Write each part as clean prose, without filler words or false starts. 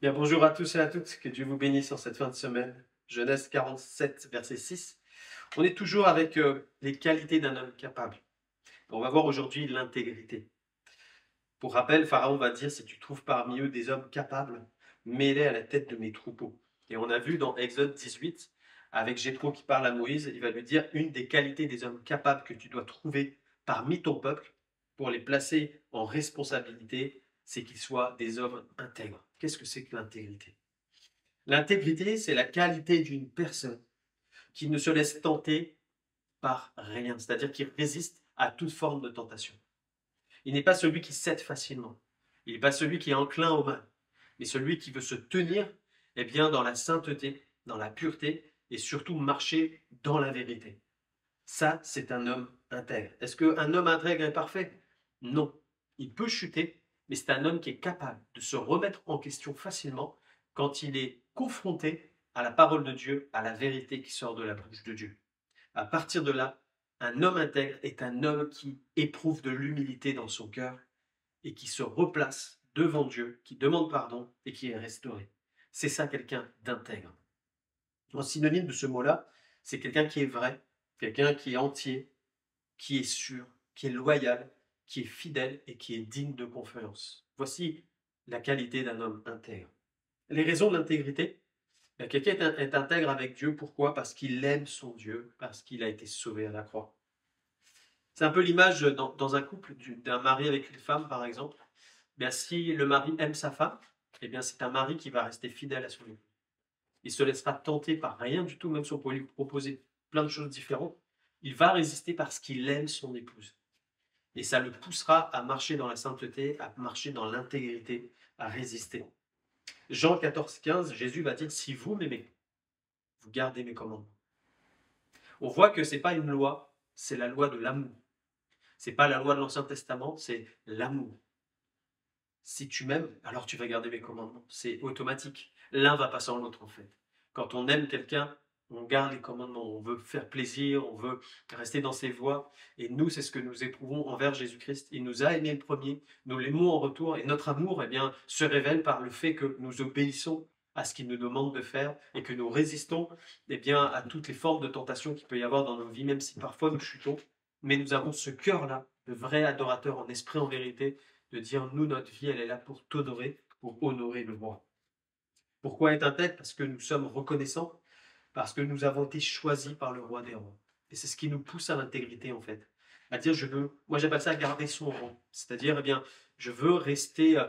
Bien, bonjour à tous et à toutes, que Dieu vous bénisse en cette fin de semaine. Genèse 47, verset 6. On est toujours avec les qualités d'un homme capable. On va voir aujourd'hui l'intégrité. Pour rappel, Pharaon va dire, si tu trouves parmi eux des hommes capables, mets-les à la tête de mes troupeaux. Et on a vu dans Exode 18, avec Jéthro qui parle à Moïse, il va lui dire, une des qualités des hommes capables que tu dois trouver parmi ton peuple, pour les placer en responsabilité, c'est qu'ils soient des hommes intègres. Qu'est-ce que c'est que l'intégrité? L'intégrité, c'est la qualité d'une personne qui ne se laisse tenter par rien, c'est-à-dire qui résiste à toute forme de tentation. Il n'est pas celui qui cède facilement, il n'est pas celui qui est enclin au mal, mais celui qui veut se tenir bien, dans la sainteté, dans la pureté et surtout marcher dans la vérité. Ça, c'est un homme intègre. Est-ce qu'un homme intègre est parfait? Non. Il peut chuter, mais c'est un homme qui est capable de se remettre en question facilement quand il est confronté à la parole de Dieu, à la vérité qui sort de la bouche de Dieu. À partir de là, un homme intègre est un homme qui éprouve de l'humilité dans son cœur et qui se replace devant Dieu, qui demande pardon et qui est restauré. C'est ça quelqu'un d'intègre. Un synonyme de ce mot-là, c'est quelqu'un qui est vrai, quelqu'un qui est entier, qui est sûr, qui est loyal, qui est fidèle et qui est digne de confiance. Voici la qualité d'un homme intègre. Les raisons de l'intégrité, quelqu'un est intègre avec Dieu, pourquoi? Parce qu'il aime son Dieu, parce qu'il a été sauvé à la croix. C'est un peu l'image dans un couple d'un mari avec une femme, par exemple. Bien, si le mari aime sa femme, eh bien, c'est un mari qui va rester fidèle à son épouse. Il se laissera tenter par rien du tout, même si on peut lui proposer plein de choses différentes. Il va résister parce qu'il aime son épouse. Et ça le poussera à marcher dans la sainteté, à marcher dans l'intégrité, à résister. Jean 14, 15, Jésus va dire, si vous m'aimez, vous gardez mes commandements. On voit que ce n'est pas une loi, c'est la loi de l'amour. Ce n'est pas la loi de l'Ancien Testament, c'est l'amour. Si tu m'aimes, alors tu vas garder mes commandements. C'est automatique. L'un va pas sans l'autre, en fait. Quand on aime quelqu'un, on garde les commandements. On veut faire plaisir, on veut rester dans ses voies. Et nous, c'est ce que nous éprouvons envers Jésus-Christ. Il nous a aimés le premier, nous l'aimons en retour. Et notre amour, bien, se révèle par le fait que nous obéissons à ce qu'il nous demande de faire et que nous résistons bien, à toutes les formes de tentation qu'il peut y avoir dans nos vies, même si parfois nous chutons. Mais nous avons ce cœur-là, de vrai adorateur en esprit, en vérité, de dire nous, notre vie, elle est là pour t'honorer, pour honorer le roi. Pourquoi être intègre? Parce que nous sommes reconnaissants, parce que nous avons été choisis par le roi des rois. Et c'est ce qui nous pousse à l'intégrité, en fait. À dire, moi j'appelle ça garder son rang. C'est-à-dire, je veux rester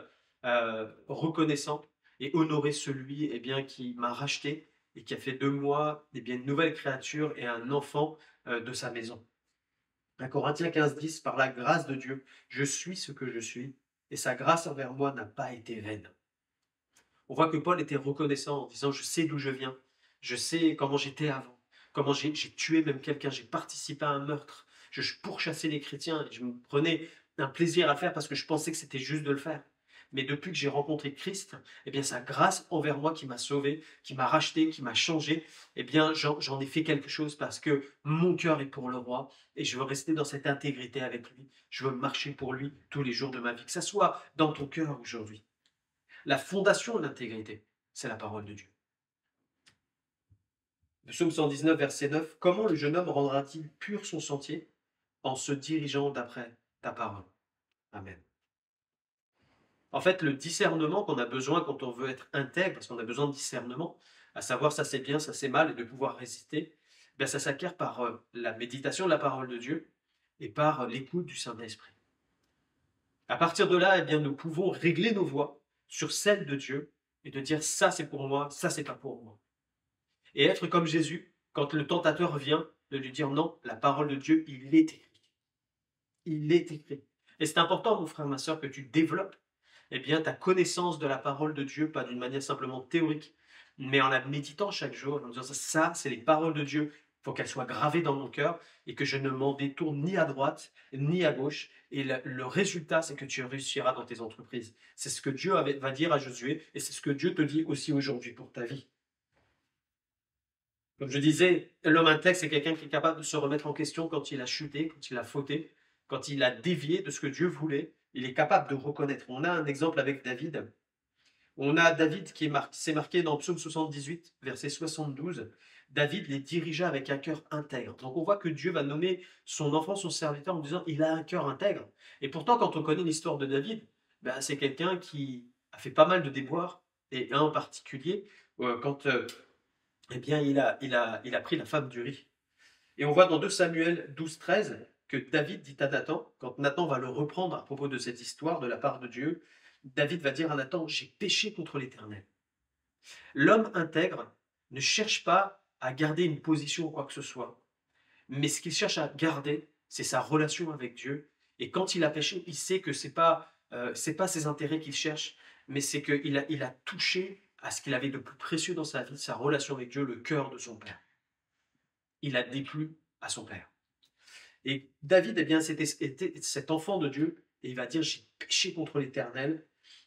reconnaissant et honorer celui qui m'a racheté et qui a fait de moi une nouvelle créature et un enfant de sa maison. À Corinthiens 15, 10, par la grâce de Dieu, je suis ce que je suis, et sa grâce envers moi n'a pas été vaine. On voit que Paul était reconnaissant en disant, je sais d'où je viens, je sais comment j'étais avant, comment j'ai tué même quelqu'un, j'ai participé à un meurtre, je pourchassais les chrétiens, et je me prenais un plaisir à le faire parce que je pensais que c'était juste de le faire. Mais depuis que j'ai rencontré Christ, sa grâce envers moi qui m'a sauvé, qui m'a racheté, qui m'a changé, j'en ai fait quelque chose parce que mon cœur est pour le roi et je veux rester dans cette intégrité avec lui. Je veux marcher pour lui tous les jours de ma vie. Que ça soit dans ton cœur aujourd'hui. La fondation de l'intégrité, c'est la parole de Dieu. Le psaume 119, verset 9, comment le jeune homme rendra-t-il pur son sentier en se dirigeant d'après ta parole? Amen. En fait, le discernement qu'on a besoin quand on veut être intègre, parce qu'on a besoin de discernement, à savoir ça c'est bien, ça c'est mal, et de pouvoir résister, ça s'acquiert par la méditation de la parole de Dieu et par l'écoute du Saint-Esprit. À partir de là, nous pouvons régler nos voies sur celles de Dieu et de dire ça c'est pour moi, ça c'est pas pour moi. Et être comme Jésus, quand le tentateur vient, de lui dire non, la parole de Dieu, il est écrit. Il est écrit. Et c'est important, mon frère, ma soeur, que tu développes ta connaissance de la parole de Dieu, pas d'une manière simplement théorique, mais en la méditant chaque jour, en disant ça, c'est les paroles de Dieu, il faut qu'elles soient gravées dans mon cœur et que je ne m'en détourne ni à droite ni à gauche. Et le résultat, c'est que tu réussiras dans tes entreprises. C'est ce que Dieu va dire à Josué et c'est ce que Dieu te dit aussi aujourd'hui pour ta vie. Comme je disais, l'homme intègre, c'est quelqu'un qui est capable de se remettre en question quand il a chuté, quand il a fauté, quand il a dévié de ce que Dieu voulait. Il est capable de reconnaître. On a un exemple avec David, On a David c'est marqué dans Psaume 78, verset 72. David les dirigea avec un cœur intègre. Donc on voit que Dieu va nommer son enfant, son serviteur, en disant il a un cœur intègre. Et pourtant, quand on connaît l'histoire de David, ben, c'est quelqu'un qui a fait pas mal de déboires, et un en particulier, quand eh bien, il a pris la femme d'Uri. Et on voit dans 2 Samuel 12, 13 que David dit à Nathan, quand Nathan va le reprendre à propos de cette histoire de la part de Dieu, David va dire à Nathan, j'ai péché contre l'Éternel. L'homme intègre ne cherche pas à garder une position ou quoi que ce soit, mais ce qu'il cherche à garder, c'est sa relation avec Dieu. Et quand il a péché, il sait que c'est pas ses intérêts qu'il cherche, mais c'est il a touché à ce qu'il avait de plus précieux dans sa vie, sa relation avec Dieu, le cœur de son Père. Il a déplu à son Père. Et David, eh bien, c'était cet enfant de Dieu, et il va dire, j'ai péché contre l'Éternel.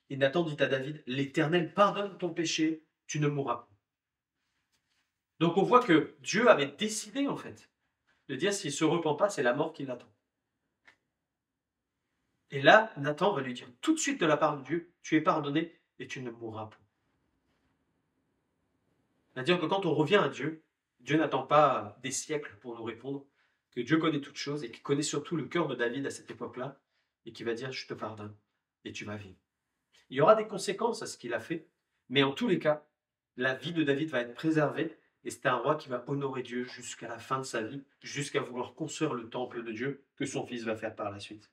Et Nathan dit à David, l'Éternel pardonne ton péché, tu ne mourras pas. Donc on voit que Dieu avait décidé, en fait, de dire, s'il ne se repent pas, c'est la mort qui l'attend. Et là, Nathan va lui dire, tout de suite de la part de Dieu, tu es pardonné et tu ne mourras pas. C'est-à-dire que quand on revient à Dieu, Dieu n'attend pas des siècles pour nous répondre, que Dieu connaît toutes choses et qu'il connaît surtout le cœur de David à cette époque-là, et qui va dire, je te pardonne et tu vas vivre. Il y aura des conséquences à ce qu'il a fait, mais en tous les cas, la vie de David va être préservée, et c'est un roi qui va honorer Dieu jusqu'à la fin de sa vie, jusqu'à vouloir construire le temple de Dieu que son fils va faire par la suite.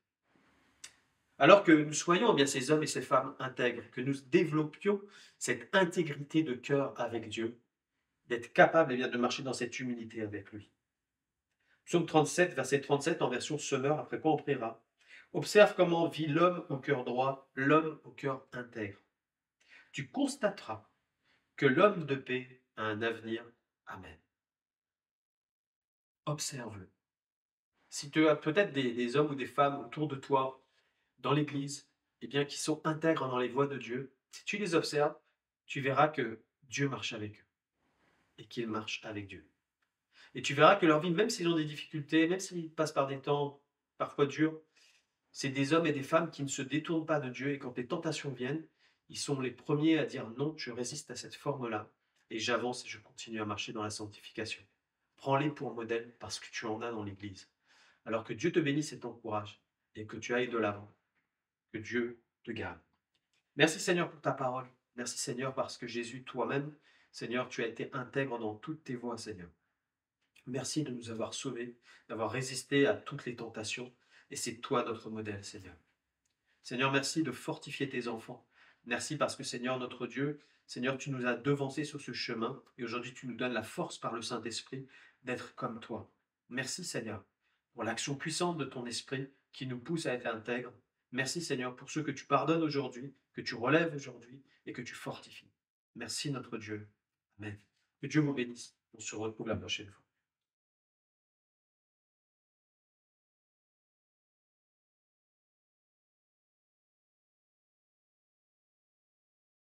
Alors que nous soyons bien ces hommes et ces femmes intègres, que nous développions cette intégrité de cœur avec Dieu, d'être capable bien, de marcher dans cette humilité avec lui. Psaume 37, verset 37 en version Semeur, après quoi on priera. Observe comment vit l'homme au cœur droit, l'homme au cœur intègre. Tu constateras que l'homme de paix a un avenir. Amen. Observe-le. Si tu as peut-être des hommes ou des femmes autour de toi, dans l'Église, eh bien, qui sont intègres dans les voies de Dieu, si tu les observes, tu verras que Dieu marche avec eux et qu'ils marchent avec Dieu. Et tu verras que leur vie, même s'ils ont des difficultés, même s'ils passent par des temps parfois durs, c'est des hommes et des femmes qui ne se détournent pas de Dieu, et quand les tentations viennent, ils sont les premiers à dire non, je résiste à cette forme-là et j'avance et je continue à marcher dans la sanctification. Prends-les pour modèle parce que tu en as dans l'Église. Alors que Dieu te bénisse et t'encourage et que tu ailles de l'avant. Que Dieu te garde. Merci Seigneur pour ta parole. Merci Seigneur parce que Jésus, toi-même, Seigneur, tu as été intègre dans toutes tes voies, Seigneur. Merci de nous avoir sauvés, d'avoir résisté à toutes les tentations. Et c'est toi notre modèle, Seigneur. Seigneur, merci de fortifier tes enfants. Merci parce que Seigneur, notre Dieu, Seigneur, tu nous as devancés sur ce chemin et aujourd'hui tu nous donnes la force par le Saint-Esprit d'être comme toi. Merci Seigneur pour l'action puissante de ton Esprit qui nous pousse à être intègres. Merci Seigneur pour ceux que tu pardonnes aujourd'hui, que tu relèves aujourd'hui et que tu fortifies. Merci notre Dieu. Amen. Que Dieu vous bénisse. On se retrouve la prochaine fois.